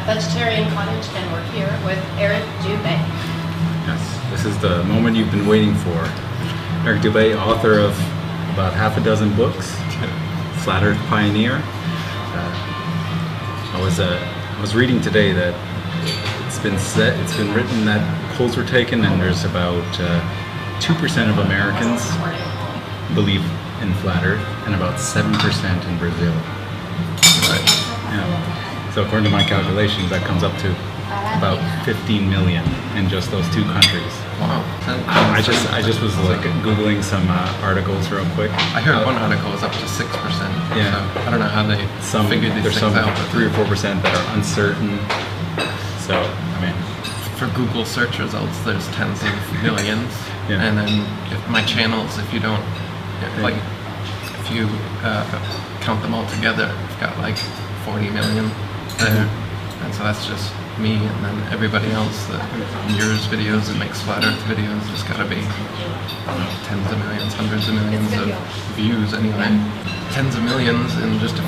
Vegetarian Cottage, and we're here with Eric Dubay. Yes, this is the moment you've been waiting for. Eric Dubay, author of about half a dozen books, Flat Earth pioneer. I was reading today that it's been written that polls were taken, and there's about 2% of Americans believe in flat Earth, and about 7% in Brazil. Right. Yeah. So according to my calculations, that comes up to about 15 million in just those two countries. Wow. I just was like Googling some articles real quick. I heard one article was up to 6%. Yeah. So I don't know how they figured these there's things some out. 3 or 4% that are uncertain. So I mean, for Google search results, there's tens of millions. Yeah. And then my channels, if you don't, like, if you count them all together, I've got like 40 million there. And so that's just me, and then everybody else that yours videos and makes flat Earth videos, there's got to be tens of millions, hundreds of millions of views anyway. Tens of millions in just a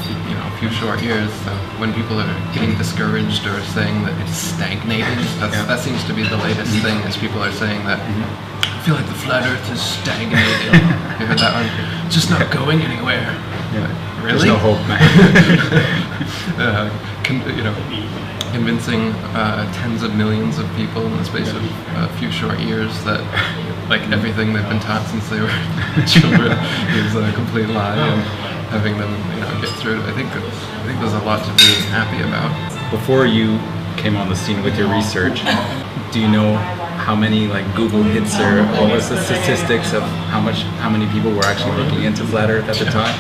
few short years. So when people are getting discouraged or saying that it's stagnating, that seems to be the latest thing. Is people are saying that I feel like the flat Earth is stagnating. You heard that one? It's just not going anywhere. yeah. Really? There's no hope, man. Convincing tens of millions of people in the space of a few short years that like everything they've been taught since they were children is a complete lie, and having them get through it. I think there's a lot to be happy about. Before you came on the scene with your research, do you know how many like Google hits or what was the statistics of how many people were actually looking into flat Earth at the time?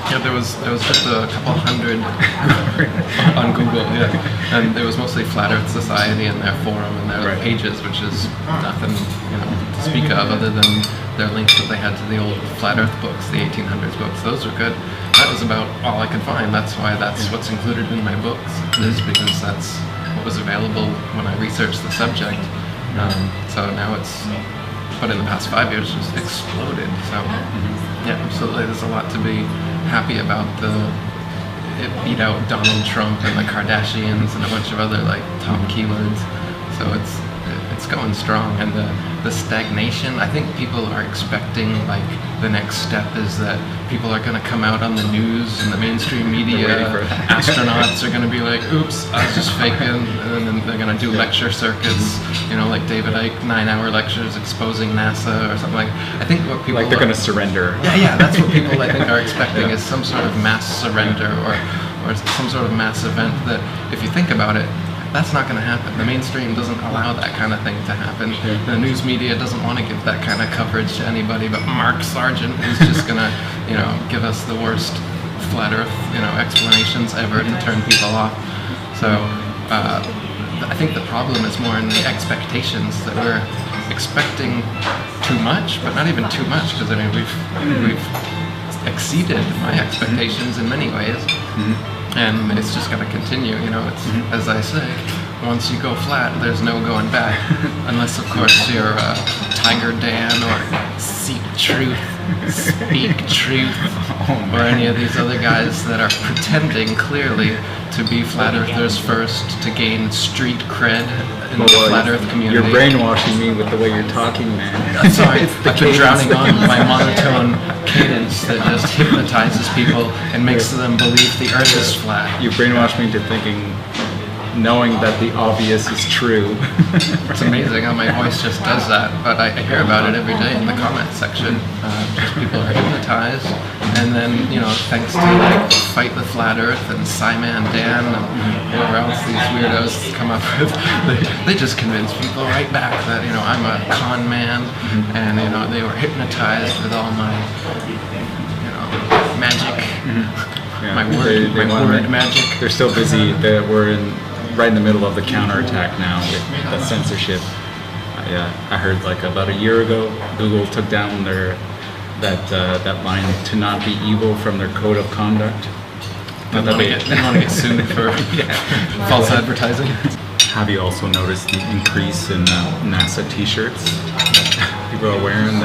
Yeah, there was just a couple hundred on Google, and it was mostly Flat Earth Society and their forum and their pages, which is nothing to speak of other than their links that they had to the old Flat Earth books, the 1800s books. Those were good. That was about all I could find. That's why that's what's included in my books, is because that's what was available when I researched the subject. So now but in the past 5 years, just exploded. So yeah, absolutely, there's a lot to be happy about. It beat out Donald Trump and the Kardashians and a bunch of other like top keywords. So it's going strong. And the stagnation, I think people are expecting like the next step is that people are going to come out on the news and the mainstream media. Astronauts are going to be like, oops, I was just faking, and then they're going to do lecture circuits, like David Icke 9-hour lectures exposing NASA or something like. I think what people they're going to surrender. Yeah, that's what people I think are expecting is some sort of mass surrender or some sort of mass event that, if you think about it, that's not going to happen. The mainstream doesn't allow that kind of thing to happen. The news media doesn't want to give that kind of coverage to anybody, but Mark Sargent is just going to, give us the worst flat Earth, explanations ever to turn people off. So I think the problem is more in the expectations, that we're expecting too much, but not even too much, because we've exceeded my expectations in many ways. And it's just going to continue, it's, as I say, once you go flat, there's no going back. Unless, of course, you're Tiger Dan or Seek Truth, Speak Truth, or any of these other guys that are pretending clearly to be flat earthers first to gain street cred in the flat earth community. You're brainwashing me with the way you're talking, man. I'm sorry, I've been drowning on my monotone cadence that just hypnotizes people and makes them believe the earth is flat. You brainwashed me into thinking, knowing that the obvious is true. It's amazing how my voice just does that, but I hear about it every day in the comment section. Just people are hypnotized, and then, thanks to like Fight the Flat Earth and Simon Dan and whoever else these weirdos come up with, they just convince people right back that, I'm a con man, and, they were hypnotized with all my, magic, my word magic. They're still busy. We're right in the middle of the counterattack now with the censorship. I heard like about a year ago, Google took down that line "to not be evil" from their code of conduct. Didn't want to get sued for false advertising. Have you also noticed the increase in NASA T-shirts people are wearing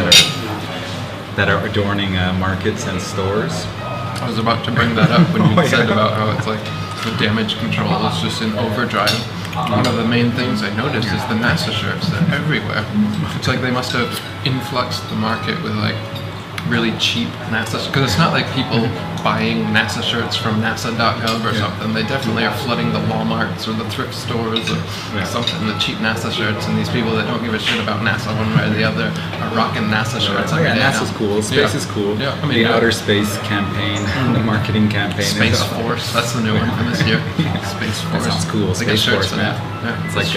that are adorning markets and stores? I was about to bring that up when you said about how it's like the damage control is just in overdrive. One of the main things I noticed is the NASA shirts. They're everywhere. It's like they must have influxed the market with like really cheap NASA, because it's not like people buying NASA shirts from NASA.gov or something. They definitely are flooding the Walmarts or the thrift stores or something, the cheap NASA shirts, and these people that don't give a shit about NASA one way or the other are rocking NASA shirts. Oh yeah, NASA's cool, space is cool. Yeah, I mean, the outer space campaign, the marketing campaign. Space Force, that's the new one for this year. Space Force. That sounds cool, Space Force, man. Yeah, it's like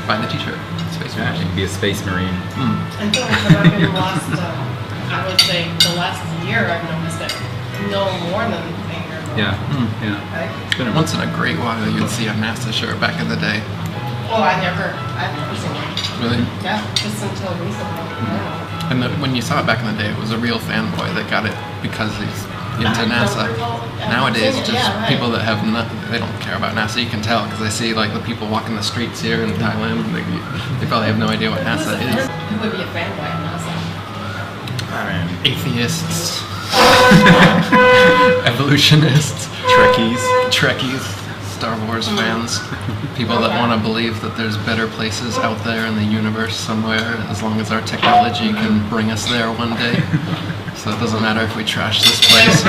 buy the t-shirt. Space Force. You can be a space marine. Until in the last, I would say the last year I've noticed it. No more than a year. Yeah. Yeah. Right? It's been once in a great while you'd see a NASA shirt back in the day. Well, I've never seen one. Really? Yeah, just until recently. Yeah. And when you saw it back in the day, it was a real fanboy that got it because he's into NASA. Nowadays, just people that have they don't care about NASA. You can tell because I see like the people walking the streets here in Thailand. They probably have no idea what NASA is. Who would be a fanboy of NASA? Atheists, evolutionists, Trekkies, Star Wars fans, people that want to believe that there's better places out there in the universe somewhere, as long as our technology can bring us there one day. So it doesn't matter if we trash this place.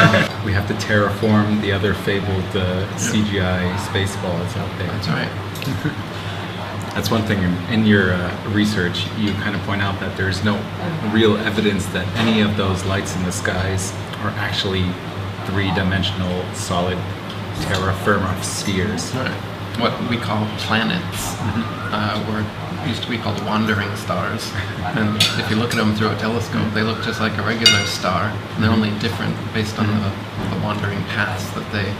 We have to terraform the other fabled CGI Spaceballs out there. That's right. That's one thing in your research, you kind of point out that there's no real evidence that any of those lights in the skies are actually three-dimensional solid terra firma spheres. Right. What we call planets used to be called wandering stars, and if you look at them through a telescope, they look just like a regular star, and they're only different based on the wandering paths that they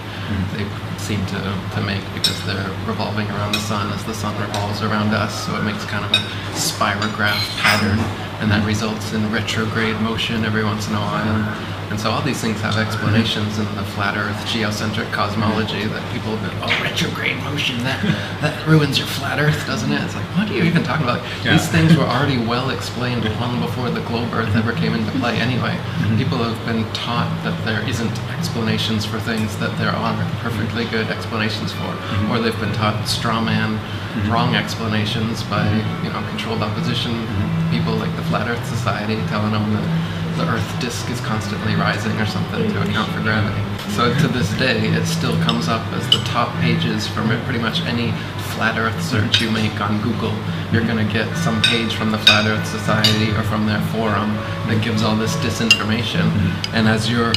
seem to make, because they're revolving around the sun as the sun revolves around us, so it makes kind of a spirograph pattern, and that results in retrograde motion every once in a while. And so all these things have explanations in the flat earth geocentric cosmology that people have been, retrograde motion, that ruins your flat earth, doesn't it? It's like, what are you even talking about? Yeah. These things were already well explained long before the globe earth ever came into play anyway. People have been taught that there isn't explanations for things that there are perfectly good explanations for. Or they've been taught straw man, wrong explanations by controlled opposition people like the Flat Earth Society telling them that the Earth disk is constantly rising or something to account for gravity. So to this day, it still comes up as the top pages from pretty much any flat Earth search you make on Google. You're going to get some page from the Flat Earth Society or from their forum that gives all this disinformation. And as you're,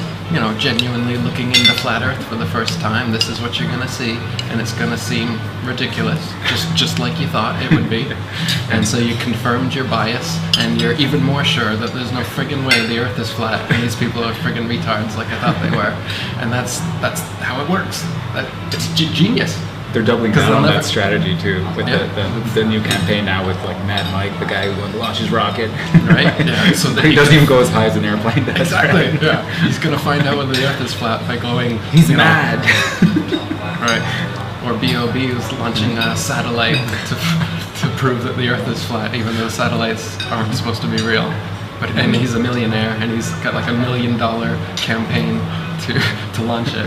genuinely looking into flat Earth for the first time, this is what you're going to see, and it's going to seem ridiculous, just like you thought it would be. And so you confirmed your bias, and you're even more sure that there's no friggin' way the Earth is flat, and these people are friggin' retards like I thought they were. And that's how it works. It's genius. They're doubling down on that strategy too, with the new campaign now with like Mad Mike, the guy who wants to launch his rocket. Right? Yeah. So he doesn't even go as high as an airplane does. Exactly. Right? Yeah. He's gonna find out whether the Earth is flat by going. He's mad. Right. Or BOB is launching a satellite to prove that the Earth is flat, even though satellites aren't supposed to be real. And he's a millionaire, and he's got like $1 million campaign to launch it.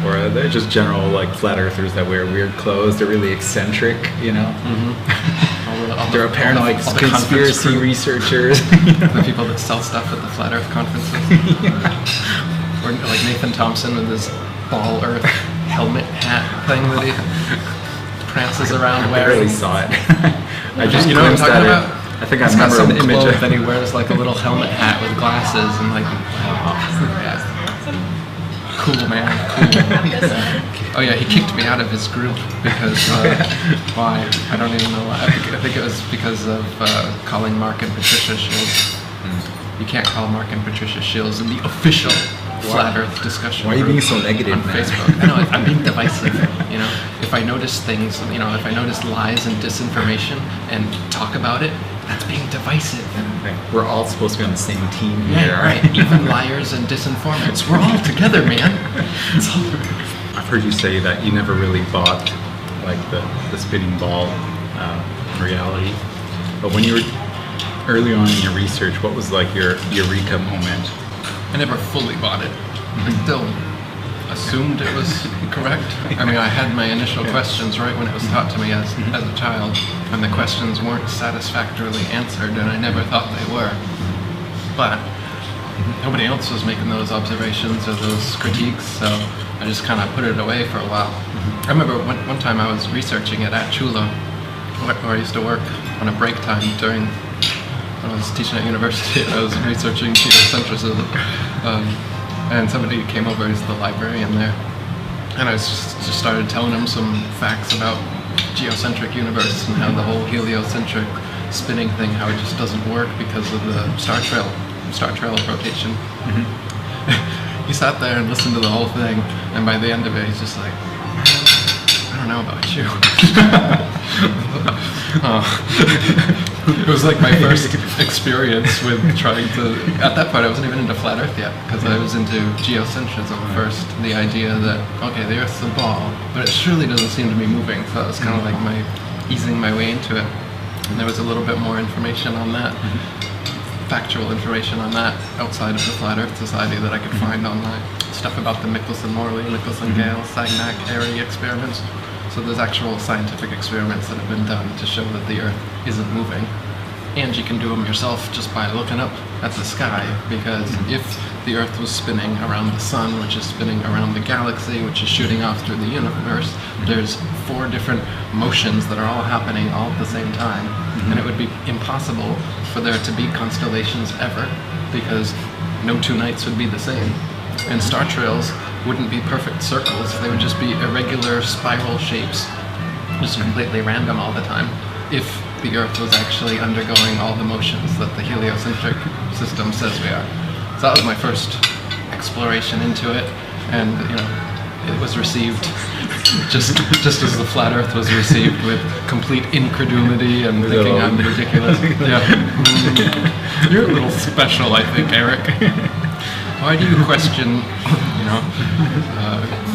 Or they're just general like flat earthers that wear weird clothes. They're really eccentric, They're paranoid conspiracy researchers. The people that sell stuff at the flat Earth conferences. Or like Nathan Thompson with his ball Earth helmet hat thing that he prances around wearing. I really saw it. I just what I'm talking about? I think I remember some an image that he wears like a little helmet hat with glasses and like. Cool, man. Cool. Oh yeah, he kicked me out of his group because why? I don't even know why. I think it was because of calling Mark and Patricia Shields. You can't call Mark and Patricia Shields in the official Flat Earth discussion. Why are you being so negative on Facebook? I know I'm being divisive. If I notice things, if I notice lies and disinformation and talk about it, that's being divisive. We're all supposed to be on the same team here. Yeah, right. Even liars and disinformants. We're all together, man. I've heard you say that you never really bought like the spinning ball reality. But when you were early on in your research, what was like your eureka moment? I never fully bought it. I still assumed it was correct. I mean, I had my initial questions right when it was taught to me as a child, and the questions weren't satisfactorily answered, and I never thought they were. But nobody else was making those observations or those critiques, so I just kind of put it away for a while. I remember one time I was researching it at Chula, where I used to work on a break time during when I was teaching at university. I was researching geocentrism, and somebody came over as the librarian there, and I just started telling him some facts about Geocentric Universe and how the whole heliocentric spinning thing, how it just doesn't work because of the star trail rotation. He sat there and listened to the whole thing, and by the end of it, he's just like, I don't know about you. It was like my first experience with trying to, at that point I wasn't even into flat earth yet, because I was into geocentrism first, the idea that, okay, the earth's a ball, but it surely doesn't seem to be moving, so that was kind of like easing my way into it. And there was a little bit more information on that, factual information on that outside of the Flat Earth Society that I could find online. Stuff about the Michelson-Morley, Michelson-Gale, Sagnac-Airy experiments. So there's actual scientific experiments that have been done to show that the Earth isn't moving. And you can do them yourself just by looking up at the sky, because if the Earth was spinning around the sun, which is spinning around the galaxy, which is shooting off through the universe, there's 4 different motions that are all happening all at the same time. And it would be impossible for there to be constellations ever, because no 2 nights would be the same. And star trails wouldn't be perfect circles, they would just be irregular spiral shapes, just completely random all the time, if the Earth was actually undergoing all the motions that the heliocentric system says we are. So that was my first exploration into it, and it was received just as the flat Earth was received, with complete incredulity and thinking I'm ridiculous. Yeah. You're a little special, I think, Eric. Why do you question,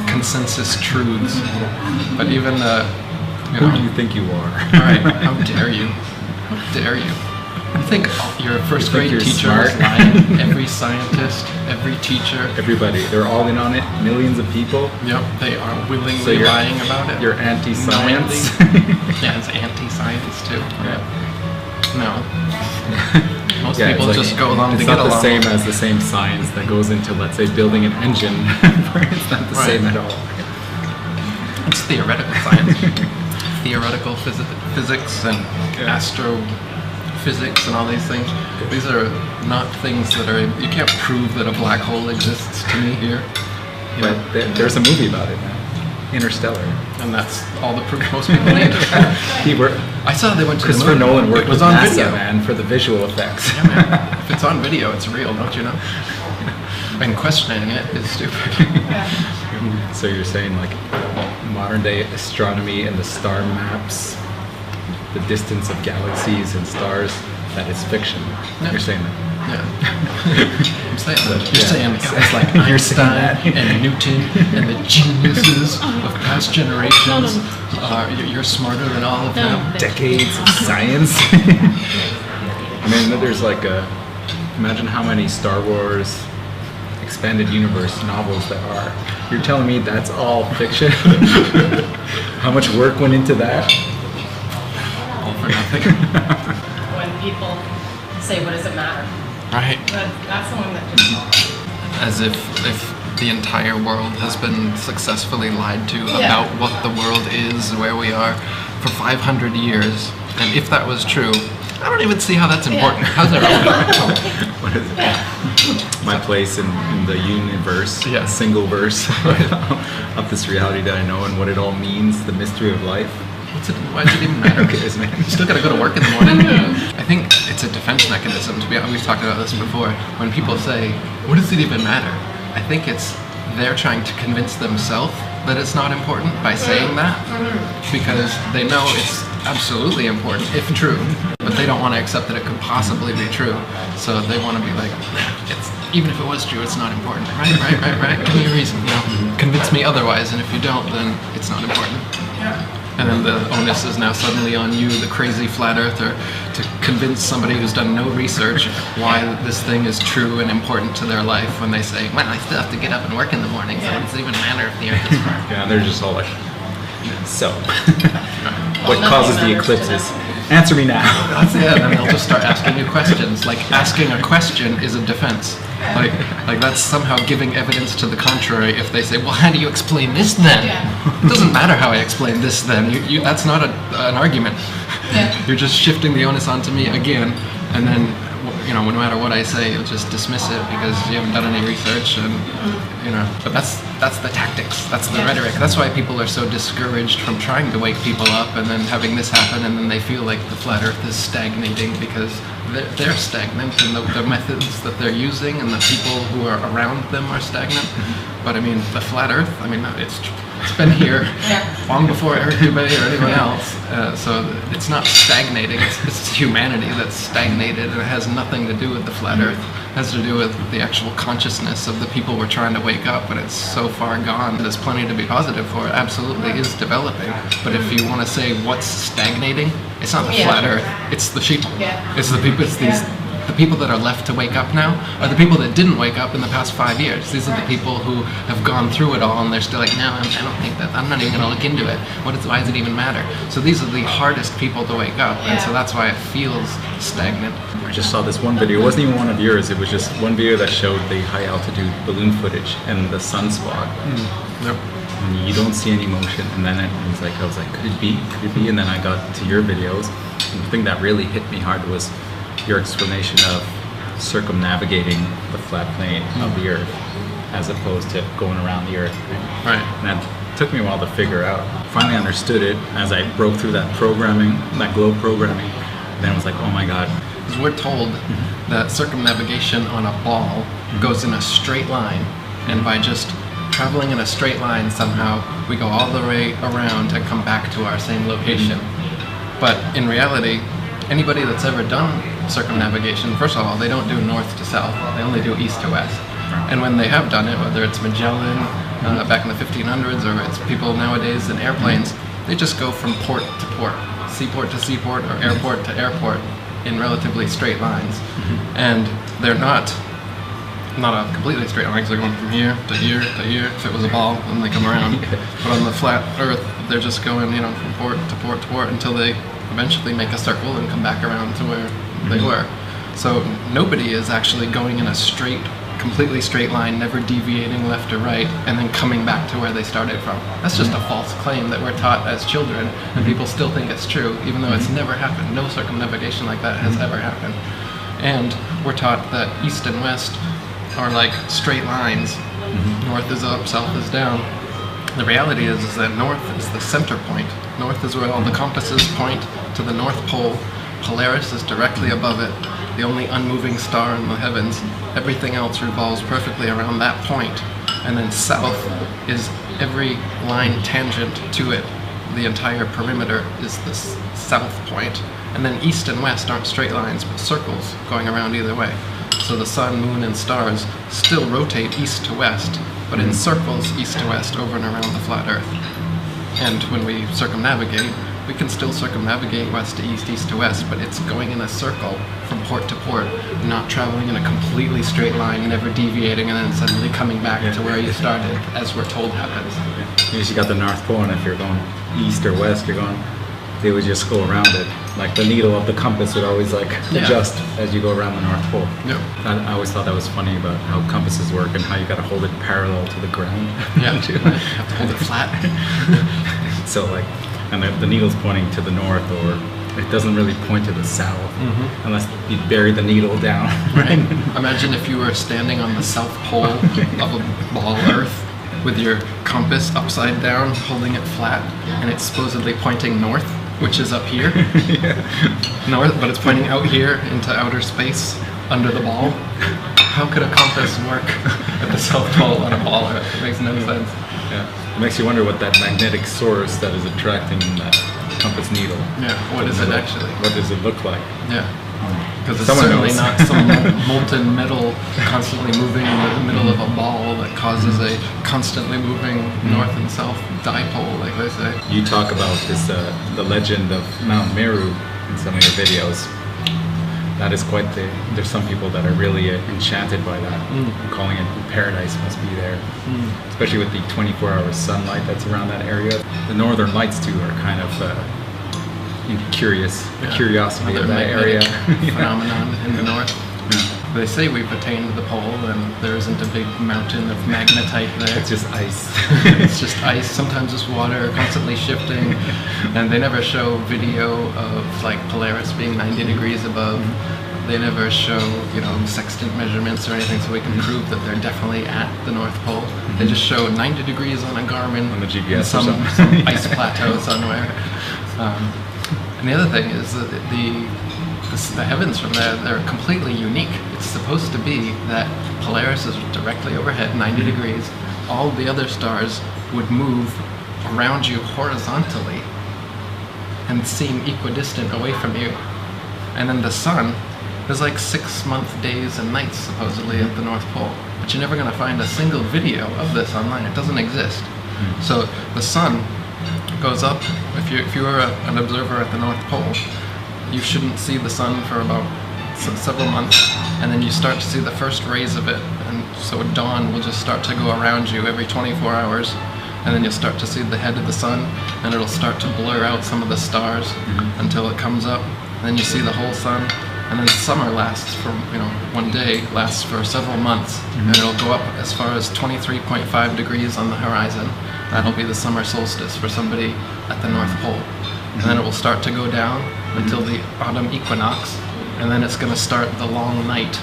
consensus truths? But even who do you think you are? Right? How dare you? How dare you? You think your first grade teacher is lying? Every scientist, every teacher, everybody, they're all in on it. Millions of people. Yep, they are willingly lying about it. You're anti-science. Yeah, it's anti-science too. Yeah. No. Most people just go along to get along. It's not the same as the same science that goes into, let's say, building an engine. It's not the same at all. It's theoretical science. Theoretical physics and astrophysics and all these things. These are not things that are, you can't prove that a black hole exists to me here. But there's a movie about it now. Interstellar. And that's all the proof most people need. I saw they went to Christopher the moon. Nolan worked it was with on NASA, video, man, for the visual effects. Yeah, man. If it's on video, it's real, don't you know? And questioning it is stupid. So you're saying, like, modern day astronomy and the star maps, the distance of galaxies and stars, that is fiction. Yeah. You're saying that. Yeah. I'm saying that. You're saying guys like Einstein and Newton and the geniuses of past generations, you're smarter than all of them. Decades of science. I mean, there's like imagine how many Star Wars expanded universe novels there are. You're telling me that's all fiction? How much work went into that? All for nothing. When people say, what does it matter? Right. That's the one that just... As if the entire world has been successfully lied to about what the world is, where we are, for 500 years. And if that was true, I don't even see how that's important. How's that relevant? What is it? My place in the universe, single verse of this reality that I know and what it all means, the mystery of life. Why does it even matter? You still got to go to work in the morning. I think it's a defense mechanism. We've talked about this before. When people say, what does it even matter? I think it's they're trying to convince themselves that it's not important by saying that, because they know it's absolutely important, if true, but they don't want to accept that it could possibly be true. So they want to be like, even if it was true, it's not important. Right. Give me a reason. Convince me otherwise, and if you don't, then it's not important. And then the onus is now suddenly on you, the crazy flat earther, to convince somebody who's done no research why this thing is true and important to their life when they say, well, I still have to get up and work in the morning, so it doesn't even matter if the earth is flat. Yeah, they're just all like, so, what causes the eclipses? Answer me now. That's it, and they'll just start asking you questions. Like, asking a question is a defense. Like that's somehow giving evidence to the contrary if they say, well, how do you explain this then? Yeah. It doesn't matter how I explain this then. That's not an argument. Yeah. You're just shifting the onus onto me again, and then, you know, no matter what I say, you'll just dismiss it because you haven't done any research, and you know. But that's the tactics. That's the rhetoric. That's why people are so discouraged from trying to wake people up, and then having this happen, and then they feel like the flat Earth is stagnating because they're stagnant, and the methods that they're using, and the people who are around them are stagnant. But I mean, the flat Earth. I mean, it's been here long before Eric Dubay or anyone else. So it's not stagnating. It's humanity that's stagnated, and it has nothing to do with the flat Earth. It has to do with the actual consciousness of the people we're trying to wake up, and it's so far gone. There's plenty to be positive for. It absolutely is developing. But if you want to say what's stagnating, it's not the flat Earth. It's the sheep. It's the people. It's the people that are left to wake up now are the people that didn't wake up in the past 5 years. These are the people who have gone through it all, and they're still like, no, I don't think that. I'm not even going to look into it. Why does it even matter? So these are the hardest people to wake up, and so that's why it feels stagnant. I just saw this one video. It wasn't even one of yours. It was just one video that showed the high altitude balloon footage and the sunspot. Yep. And you don't see any motion. And then I was like, could it be? Could it be? And then I got to your videos. And the thing that really hit me hard was your explanation of circumnavigating the flat plane of the Earth as opposed to going around the Earth. Right. And that took me a while to figure out. Finally understood it as I broke through that programming, that globe programming. And then I was like, oh my God. Because we're told that circumnavigation on a ball goes in a straight line, and by just traveling in a straight line somehow we go all the way around and come back to our same location. But in reality, anybody that's ever done circumnavigation, first of all, they don't do north to south, they only do east to west. And when they have done it, whether it's Magellan back in the 1500s or it's people nowadays in airplanes, they just go from port to port, seaport to seaport, or airport to airport in relatively straight lines. And they're not a completely straight line, because they're going from here to here to here. If it was a ball, then they come around. But on the flat Earth, they're just going, you know, from port to port to port until they eventually make a circle and come back around to where they were. So nobody is actually going in a completely straight line, never deviating left or right, and then coming back to where they started from. That's just a false claim that we're taught as children, and people still think it's true, even though it's never happened. No circumnavigation like that has ever happened. And we're taught that east and west are like straight lines. North is up, south is down. The reality is that north is the center point. North is where all the compasses point to the North Pole. Polaris is directly above it, the only unmoving star in the heavens. Everything else revolves perfectly around that point. And then south is every line tangent to it. The entire perimeter is the south point. And then east and west aren't straight lines, but circles going around either way. So the sun, moon, and stars still rotate east to west, but in circles east to west over and around the flat Earth. And when we circumnavigate, we can still circumnavigate west to east, east to west, but it's going in a circle from port to port, not traveling in a completely straight line, never deviating, and then suddenly coming back to where you started, as we're told happens. You usually got the North Pole, and if you're going east or west, they would just go around it. Like the needle of the compass would always like adjust as you go around the North Pole. Yeah. I always thought that was funny about how compasses work and how you got to hold it parallel to the ground. Yeah, you have to hold it flat. So like, and the needle's pointing to the north, or it doesn't really point to the south unless you bury the needle down. Right. Imagine if you were standing on the south pole of a ball Earth with your compass upside down, holding it flat, and it's supposedly pointing north, which is up here. North, but it's pointing out here into outer space under the ball. How could a compass work at the South Pole on a ball Earth? It makes no sense. Yeah. It makes you wonder what that magnetic source that is attracting that compass needle. Yeah, what is it actually? What does it look like? Yeah. Because it's Someone certainly knows. not some molten metal constantly moving in the middle of a ball that causes a constantly moving north and south dipole. Like they say. You talk about this, the legend of Mount Meru in some of your videos. That is quite there's some people that are really enchanted by that, calling it paradise must be there. Especially with the 24-hour sunlight that's around that area. The northern lights too are kind of curiosity of that area. Phenomenon in the north. They say we've attained the pole and there isn't a big mountain of magnetite there. It's just ice. It's just ice. Sometimes it's water, constantly shifting. And they never show video of like Polaris being 90 degrees above. They never show, sextant measurements or anything, so we can prove that they're definitely at the North Pole. They just show 90 degrees on a Garmin on the GPS, some ice plateau somewhere. And the other thing is that the heavens from there, they're completely unique. It's supposed to be that Polaris is directly overhead, 90 degrees. All the other stars would move around you horizontally and seem equidistant away from you. And then the sun, there's like 6-month days and nights supposedly at the North Pole. But you're never going to find a single video of this online. It doesn't exist. So the sun goes up. If you were an observer at the North Pole, you shouldn't see the sun for about several months, and then you start to see the first rays of it, and so dawn will just start to go around you every 24 hours, and then you'll start to see the head of the sun, and it'll start to blur out some of the stars until it comes up, and then you see the whole sun, and then summer lasts for, one day lasts for several months, and it'll go up as far as 23.5 degrees on the horizon. That'll be the summer solstice for somebody at the North Pole. And then it will start to go down until the autumn equinox, and then it's going to start the long night,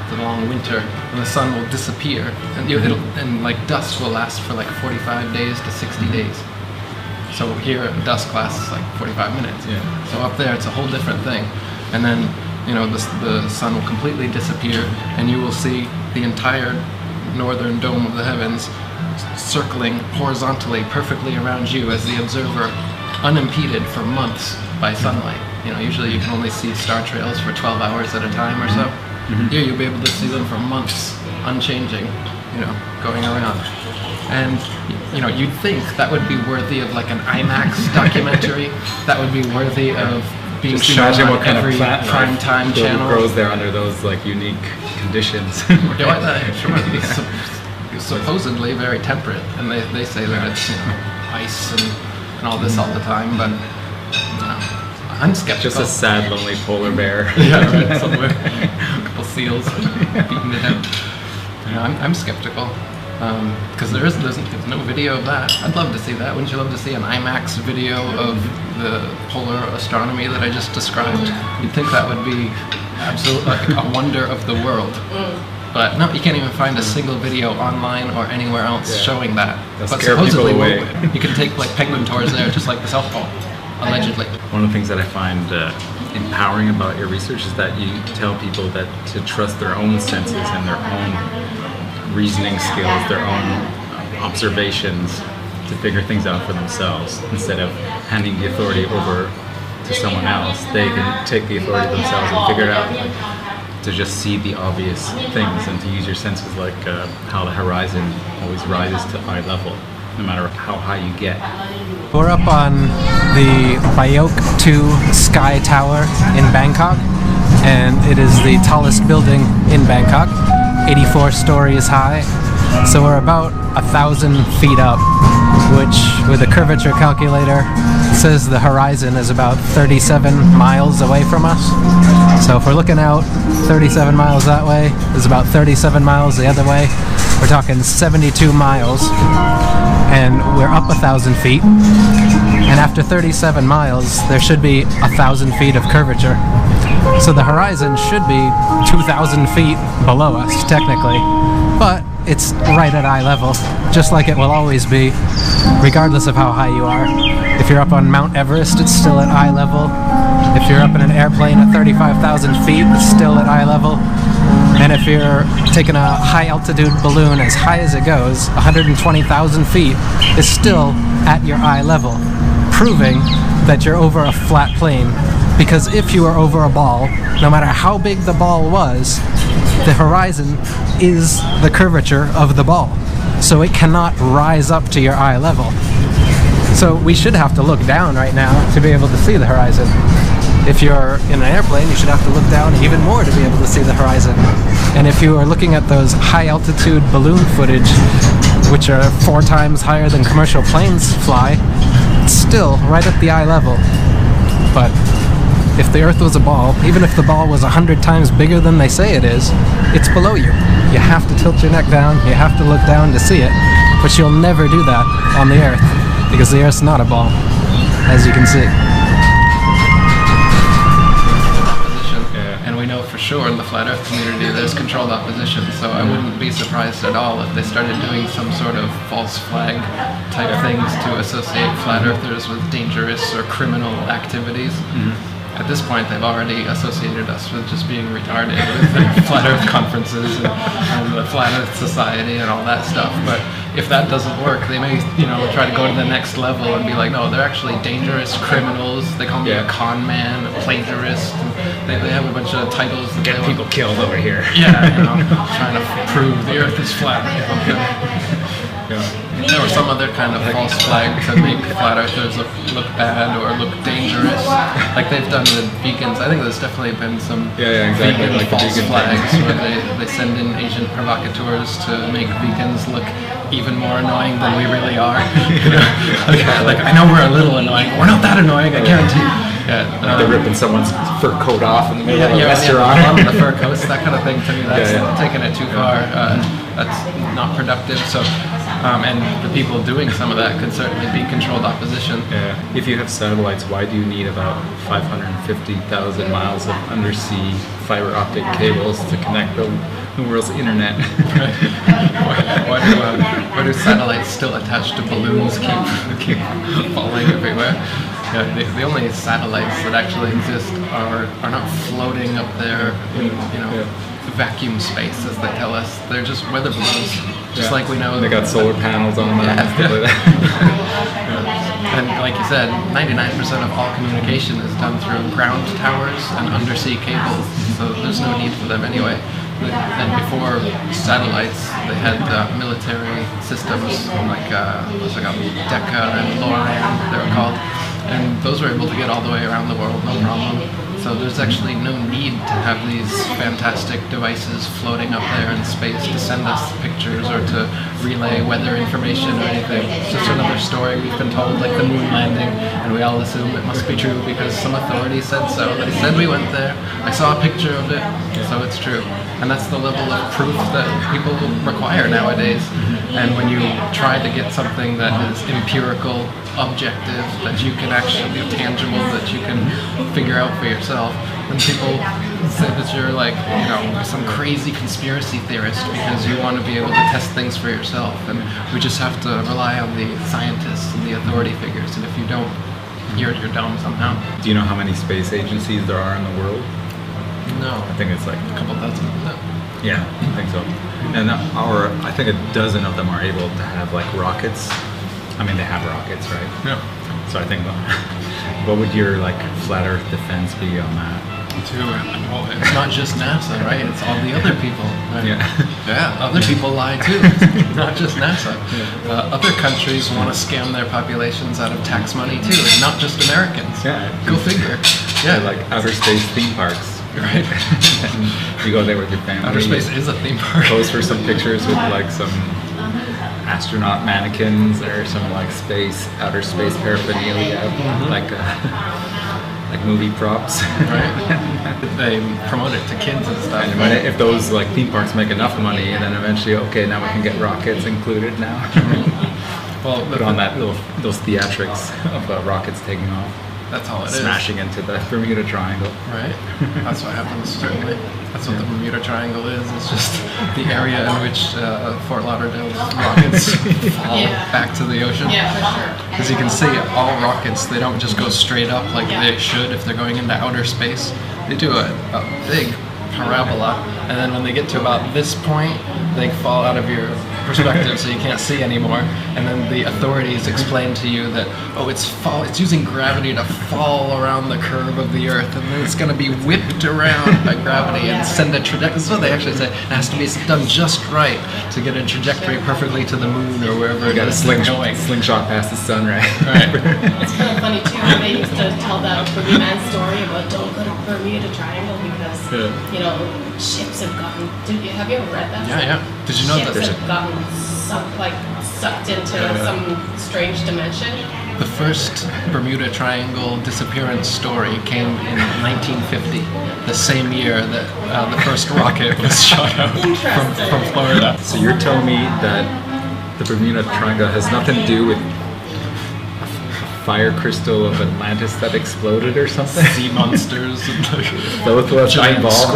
the long winter, and the sun will disappear, and like dusk will last for like 45 days to 60 days. So here dusk lasts like 45 minutes. So up there it's a whole different thing, and then the sun will completely disappear, and you will see the entire northern dome of the heavens circling horizontally perfectly around you as the observer, unimpeded for months by sunlight. Usually you can only see star trails for 12 hours at a time or so. Here you'll be able to see them for months, unchanging, going around. And you'd think that would be worthy of like an IMAX documentary. That would be worthy of being Just shown imagine on what kind every of plant prime time channel. grows there under those like unique conditions. Supposedly very temperate, and they say that it's ice and all this all the time, but I'm skeptical. Just a sad, lonely polar bear. Right, somewhere. A couple seals beating it out. I'm skeptical because there's no video of that. I'd love to see that. Wouldn't you love to see an IMAX video of the polar astronomy that I just described? You'd think that would be absolutely like a wonder of the world. But no, you can't even find a single video online or anywhere else showing that. That'll but scare supposedly people away. you can take like penguin tours there, just like the South Pole, allegedly. One of the things that I find empowering about your research is that you tell people that to trust their own senses and their own reasoning skills, their own observations to figure things out for themselves, instead of handing the authority over to someone else. They can take the authority themselves and figure it out. To just see the obvious things and to use your senses, like how the horizon always rises to eye level, no matter how high you get. We're up on the Bayok 2 Sky Tower in Bangkok, and it is the tallest building in Bangkok, 84 stories high. So we're about 1,000 feet up, which with a curvature calculator says the horizon is about 37 miles away from us. So if we're looking out 37 miles that way, there's about 37 miles the other way. We're talking 72 miles, and we're up 1,000 feet. And after 37 miles, there should be 1,000 feet of curvature. So the horizon should be 2,000 feet below us, technically. But it's right at eye level, just like it will always be, regardless of how high you are. If you're up on Mount Everest, it's still at eye level. If you're up in an airplane at 35,000 feet, it's still at eye level. And if you're taking a high altitude balloon as high as it goes, 120,000 feet, is still at your eye level, proving that you're over a flat plane. Because if you are over a ball, no matter how big the ball was, the horizon is the curvature of the ball. So it cannot rise up to your eye level. So we should have to look down right now to be able to see the horizon. If you're in an airplane, you should have to look down even more to be able to see the horizon. And if you are looking at those high-altitude balloon footage, which are 4 times higher than commercial planes fly, it's still right at the eye level. But if the Earth was a ball, even if the ball was 100 times bigger than they say it is, it's below you. You have to tilt your neck down, you have to look down to see it, but you'll never do that on the Earth, because the Earth's not a ball, as you can see. And we know for sure in the flat Earth community there's controlled opposition, so I wouldn't be surprised at all if they started doing some sort of false flag type things to associate flat earthers with dangerous or criminal activities. At this point, they've already associated us with just being retarded with the Flat Earth conferences and the Flat Earth Society and all that stuff. But if that doesn't work, they may, try to go to the next level and be like, no, they're actually dangerous criminals. They call me a con man, a plagiarist. They have a bunch of titles. That Get people killed over here. Yeah, trying to prove the Earth is flat. There was some other kind of false flag to make flat earthers look bad or look dangerous, like they've done with vegans. I think there's definitely been some vegan like false vegan flags where they send in Asian provocateurs to make vegans look even more annoying than we really are. Like I know we're a little annoying, we're not that annoying, I guarantee. They're ripping someone's fur coat off in the middle of a restaurant. The fur coats, that kind of thing. To me, that's taking it too far. That's not productive. So, and the people doing some of that could certainly be controlled opposition. Yeah. If you have satellites, why do you need about 550,000 miles of undersea fiber optic cables to connect the world's internet? Why do satellites still attached to balloons keep falling everywhere? Yeah, the only satellites that actually exist are not floating up there in vacuum space, as they tell us. They're just weather balloons, just like we know. They got solar panels on them. And stuff like that. And like you said, 99% of all communication is done through ground towers and undersea cables, so there's no need for them anyway. And before satellites, they had military systems like Decca and Loran, they were called. And those were able to get all the way around the world, no problem. So there's actually no need to have these fantastic devices floating up there in space to send us pictures or to relay weather information or anything. It's just another story we've been told, like the moon landing, and we all assume it must be true because some authority said so. They said we went there. I saw a picture of it, so it's true. And that's the level of proof that people require nowadays. And when you try to get something that is empirical, objective, that you can actually be tangible, that you can figure out for yourself, when people say that you're like, some crazy conspiracy theorist because you want to be able to test things for yourself, and we just have to rely on the scientists and the authority figures, and if you don't, you're dumb somehow. Do you know how many space agencies there are in the world? No. I think it's like A couple dozen. No. Yeah, I think so. And I think a dozen of them are able to have like rockets. I mean, they have rockets, right? Yeah. So I think, what would your like flat Earth defense be on that? Well, it's not just NASA, right? It's all the other people. Right? Yeah. Other people lie too. It's not just NASA. Other countries want to scam their populations out of tax money too, and not just Americans. Yeah. Go figure. Yeah. Like outer space theme parks. Right. You go there with your family. Outer space is a theme park. Pose for some pictures with like some astronaut mannequins or some like outer space paraphernalia, like movie props. Right. They promote it to kids and stuff. And if those like theme parks make enough money, and then eventually, okay, now we can get rockets included now. Well, put on those theatrics of rockets taking off. That's all it smashing is. into the Bermuda Triangle. Right. That's what happens, certainly. That's what the Bermuda Triangle is. It's just the area in which Fort Lauderdale's rockets fall back to the ocean. Yeah, for sure. As you can see, all rockets, they don't just go straight up like they should if they're going into outer space. They do a big parabola, and then when they get to about this point, they fall out of your perspective, so you can't see anymore. And then the authorities explain to you that, oh, it's using gravity to fall around the curve of the Earth, and then it's going to be whipped around by gravity and send a trajectory. This is what they actually say. It has to be done just right to get a trajectory perfectly to the moon or wherever You got a slingshot past the sun, right? Right. It's kind of funny too. They used to tell that boogeyman story about don't go to Bermuda Triangle because you know ships have gotten. Have you ever read that? Yeah. Did you know that ships have gotten sucked into some strange dimension? the first Bermuda Triangle disappearance story came in 1950, the same year that the first rocket was shot out from Florida? So you're telling me that the Bermuda Triangle has nothing to do with a fire crystal of Atlantis that exploded or something? Sea monsters and Both was giant involved.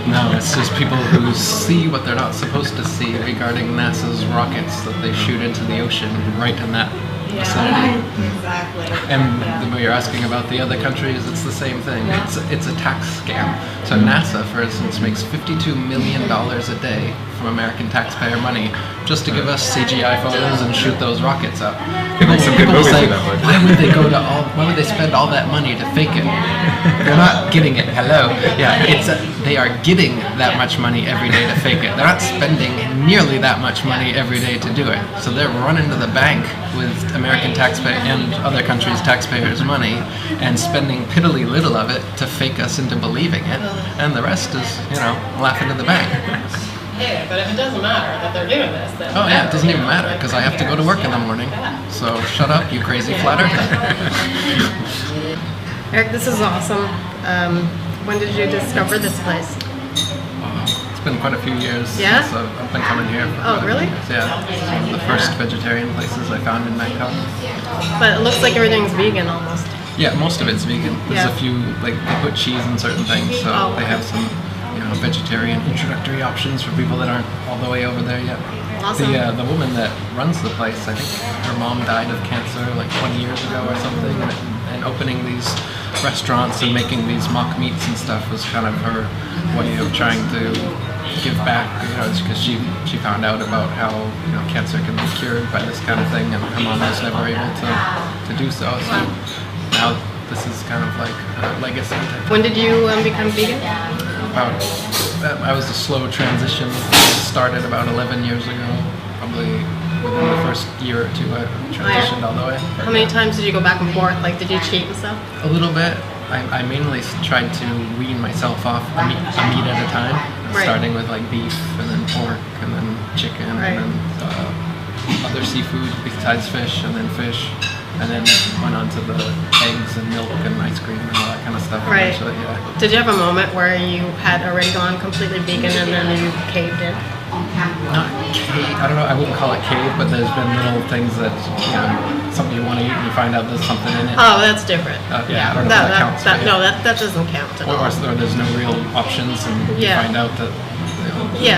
No, it's just people who see what they're not supposed to see regarding NASA's rockets that they shoot into the ocean right in that vicinity. Exactly. And when you're asking about the other countries, it's the same thing. It's a tax scam. So NASA, for instance, makes $52 million a day from American taxpayer money just to give us CGI photos and shoot those rockets up. People will say, why would they spend all that money to fake it? They're not getting it. Hello. Yeah, they are getting that much money every day to fake it. They're not spending nearly that much money every day to do it. So they're running to the bank with American taxpayer and other countries' taxpayers' money and spending piddly little of it to fake us into believing it, and the rest is, laughing to the bank. Yeah, but if it doesn't matter that they're doing this, then it doesn't even matter because I have to go to work in the morning. So shut up, you crazy flat earther. Eric, this is awesome. When did you discover this place? It's been quite a few years Yeah? since I've been coming here. Oh, really? Yeah, it's one of the first vegetarian places I found in Bangkok. But it looks like everything's vegan almost. Yeah, most of it's vegan. There's Yeah. a few, they put cheese in certain things, so Oh, they okay. have some, vegetarian introductory options for people that aren't all the way over there yet. Awesome. The woman that runs the place, I think her mom died of cancer like 20 years ago or something, and opening these restaurants and making these mock meats and stuff was kind of her way of trying to give back, because she found out about how cancer can be cured by this kind of thing, and her mom was never able to do so. So now this is kind of like a legacy type. When did you become vegan? I was a slow transition. It started about 11 years ago. Probably within the first year or two, I transitioned all the way. How many times did you go back and forth? Like, did you cheat and stuff? A little bit. I mainly tried to wean myself off a meat at a time, starting with like beef, and then pork, and then chicken, and then other seafood besides fish, and then fish. And then went on to the eggs and milk and ice cream and all that kind of stuff. Right. Eventually, yeah. Did you have a moment where you had already gone completely vegan and then you caved in? Not cave. I don't know. I wouldn't call it cave, but there's been little things that something you want to eat and you find out there's something in it. Oh, that's different. I don't know if that counts. No, that doesn't count at all. Or there's no real options, and you find out that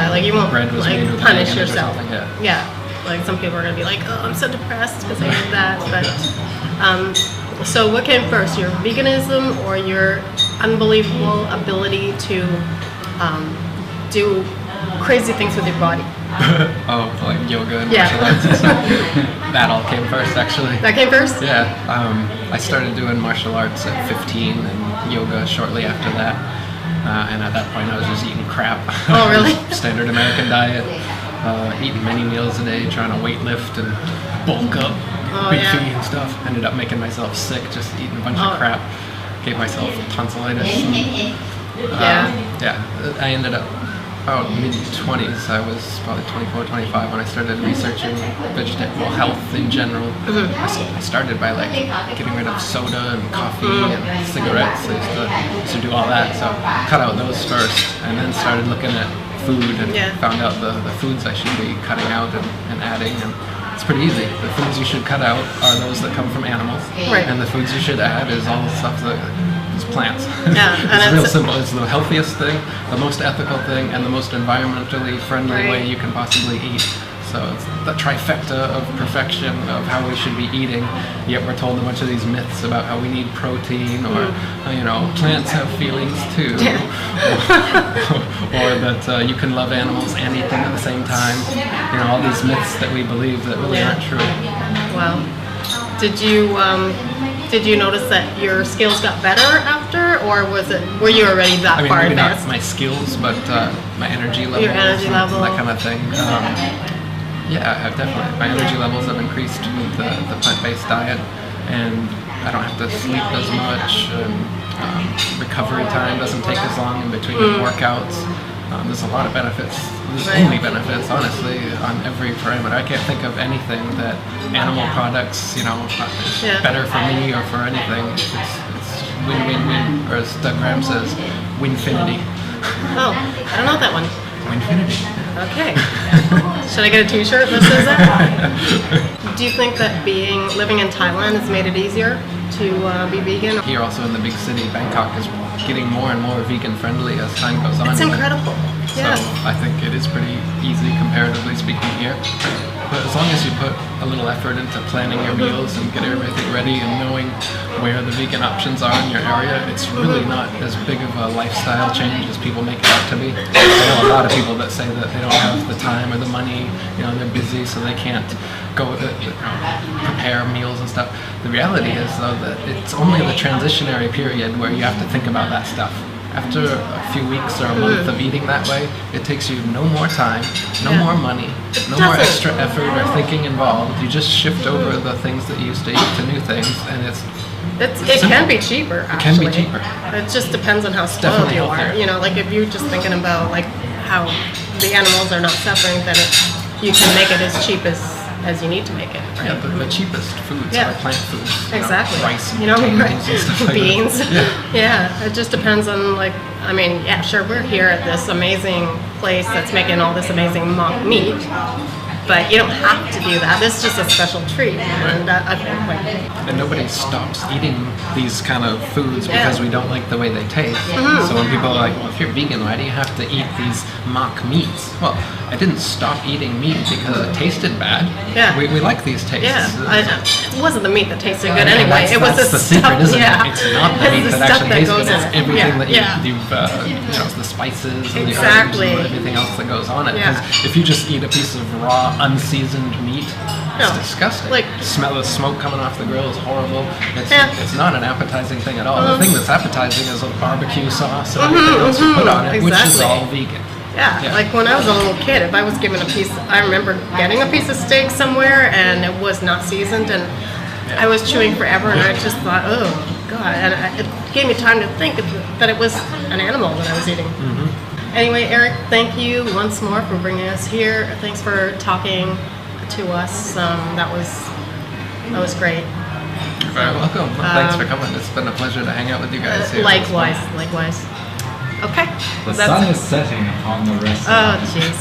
like you won't bread was made with punish bacon or yourself. something, Yeah. Like some people are gonna be like, oh, I'm so depressed because I did that. But so what came first, your veganism or your unbelievable ability to do crazy things with your body? like yoga and Yeah. martial arts and stuff. That all came first, actually. That came first? Yeah. I started doing martial arts at 15 and yoga shortly after that. And at that point, I was just eating crap. Oh, really? Standard American diet. Eating many meals a day, trying to weight lift and bulk up, big feet and stuff. Ended up making myself sick just eating a bunch of crap. Gave myself tonsillitis. I ended up about mid-20s. I was probably 24, 25 when I started researching vegetable health in general. I started by getting rid of soda and coffee and cigarettes. I used to do all that, so cut out those first, and then started looking at food and found out the foods I should be cutting out and adding, and it's pretty easy. The foods you should cut out are those that come from animals, and the foods you should add is all the stuff that is plants. Yeah, It's real simple. It's the healthiest thing, the most ethical thing, and the most environmentally friendly way you can possibly eat. So it's the trifecta of perfection of how we should be eating, yet we're told a bunch of these myths about how we need protein, or plants have feelings too, or that you can love animals and eat them at the same time. All these myths that we believe that really aren't true. Wow. Did you notice that your skills got better after, or were you already that far maybe advanced? not my skills, but my energy levels. Your energy level. That kind of thing. I've definitely, my energy levels have increased with the plant-based diet, and I don't have to sleep as much, and recovery time doesn't take as long in between workouts. There's a lot of benefits. There's only benefits, honestly, on every parameter. I can't think of anything that animal products, is better for me or for anything. It's win-win-win, or as Doug Graham says, winfinity. Oh, I don't know that one. Winfinity. Okay. Should I get a t-shirt that says that? Do you think that living in Thailand has made it easier to be vegan? Here also in the big city, Bangkok is getting more and more vegan friendly as time goes on. It's incredible. Yeah. So I think it is pretty easy comparatively speaking here. But as long as you put a little effort into planning your meals and get everything ready and knowing where the vegan options are in your area, it's really not as big of a lifestyle change as people make it out to be. I know a lot of people that say that they don't have the time or the money, they're busy so they can't go prepare meals and stuff. The reality is though that it's only the transitionary period where you have to think about that stuff. After a few weeks or a month of eating that way, it takes you no more time, no more money, no more extra effort or thinking involved. You just shift over the things that you used to eat to new things, and it can be cheaper, actually. It can be cheaper. It just depends on how spoiled you are. Like if you're just thinking about like how the animals are not suffering, then you can make it as cheap as you need to make it. Right? Yeah, the cheapest foods are plant foods. Exactly. Rice and potatoes and stuff like beans. that. Yeah, it just depends on sure, we're here at this amazing place that's making all this amazing mock meat, but you don't have to do that. This is just a special treat, and I think and nobody stops eating these kind of foods because we don't like the way they taste. So when people are like, well, if you're vegan, why do you have to eat these mock meats? Well, I didn't stop eating meat because it tasted bad. Yeah. We like these tastes. Yeah. It wasn't the meat that tasted good anyway. It was the secret, isn't it? It's not the meat that actually tastes good. It's everything that it's the spices and the herbs and everything else that goes on it. Because if you just eat a piece of raw, unseasoned meat, it's disgusting. Smell the smoke coming off the grill is horrible. It's not an appetizing thing at all. The thing that's appetizing is a barbecue sauce and everything else you put on it, which is all vegan. Yeah, like when I was a little kid, if I was given a piece, I remember getting a piece of steak somewhere and it was not seasoned, and I was chewing forever, and I just thought, oh God, and it gave me time to think that it was an animal that I was eating. Anyway, Eric, thank you once more for bringing us here. Thanks for talking to us. That was great. You're very welcome. Thanks for coming. It's been a pleasure to hang out with you guys here. Likewise. Okay. The sun is setting upon the rest of Oh, jeez.